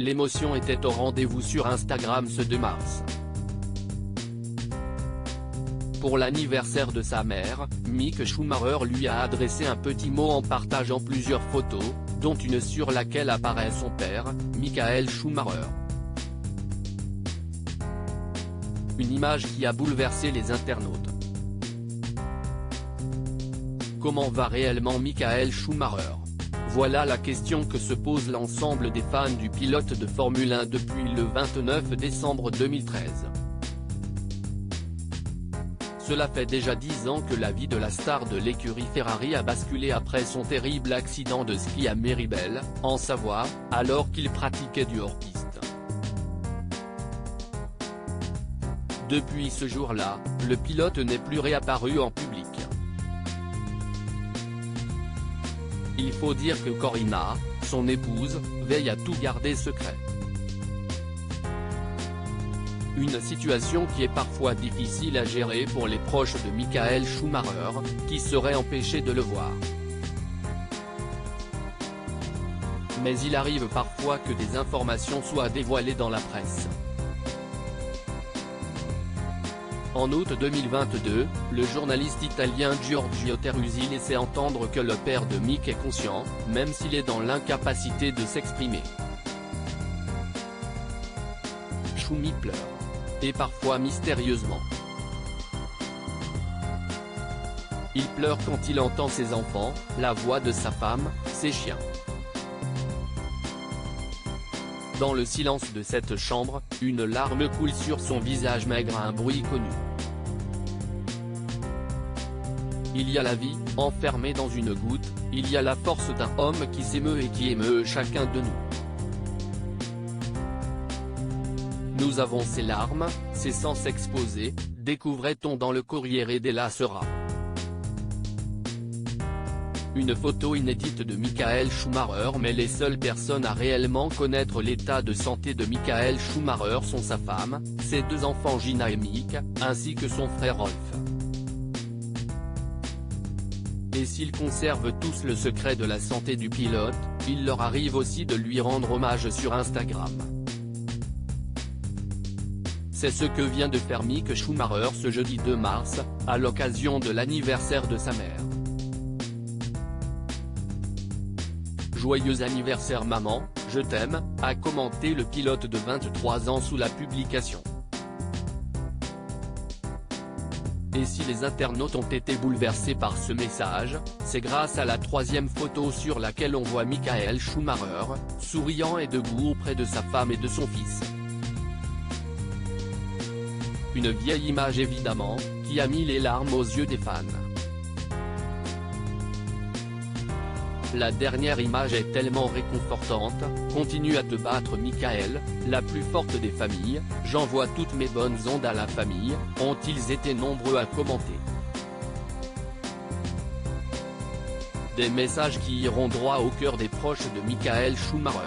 L'émotion était au rendez-vous sur Instagram ce 2 mars. Pour l'anniversaire de sa mère, Mick Schumacher lui a adressé un petit mot en partageant plusieurs photos, dont une sur laquelle apparaît son père, Michael Schumacher. Une image qui a bouleversé les internautes. Comment va réellement Michael Schumacher? Voilà la question que se pose l'ensemble des fans du pilote de Formule 1 depuis le 29 décembre 2013. Cela fait déjà 10 ans que la vie de la star de l'écurie Ferrari a basculé après son terrible accident de ski à Méribel, en Savoie, alors qu'il pratiquait du hors-piste. Depuis ce jour-là, le pilote n'est plus réapparu en public. Il faut dire que Corina, son épouse, veille à tout garder secret. Une situation qui est parfois difficile à gérer pour les proches de Michael Schumacher, qui seraient empêchés de le voir. Mais il arrive parfois que des informations soient dévoilées dans la presse. En août 2022, le journaliste italien Giorgio Teruzzi laissait entendre que le père de Mick est conscient, même s'il est dans l'incapacité de s'exprimer. Schumi pleure. Et parfois mystérieusement. Il pleure quand il entend ses enfants, la voix de sa femme, ses chiens. Dans le silence de cette chambre, une larme coule sur son visage maigre à un bruit connu. Il y a la vie, enfermée dans une goutte, il y a la force d'un homme qui s'émeut et qui émeut chacun de nous. Nous avons ces larmes, ces sens exposés, découvrait-on dans le Corriere della Sera. Une photo inédite de Michael Schumacher, mais les seules personnes à réellement connaître l'état de santé de Michael Schumacher sont sa femme, ses 2 enfants Gina et Mick, ainsi que son frère Rolf. Et s'ils conservent tous le secret de la santé du pilote, il leur arrive aussi de lui rendre hommage sur Instagram. C'est ce que vient de faire Mick Schumacher ce jeudi 2 mars, à l'occasion de l'anniversaire de sa mère. Joyeux anniversaire maman, je t'aime, a commenté le pilote de 23 ans sous la publication. Et si les internautes ont été bouleversés par ce message, c'est grâce à la 3e photo sur laquelle on voit Michael Schumacher, souriant et debout auprès de sa femme et de son fils. Une vieille image évidemment, qui a mis les larmes aux yeux des fans. La dernière image est tellement réconfortante, continue à te battre Michael, la plus forte des familles, j'envoie toutes mes bonnes ondes à la famille, ont-ils été nombreux à commenter. Des messages qui iront droit au cœur des proches de Michael Schumacher.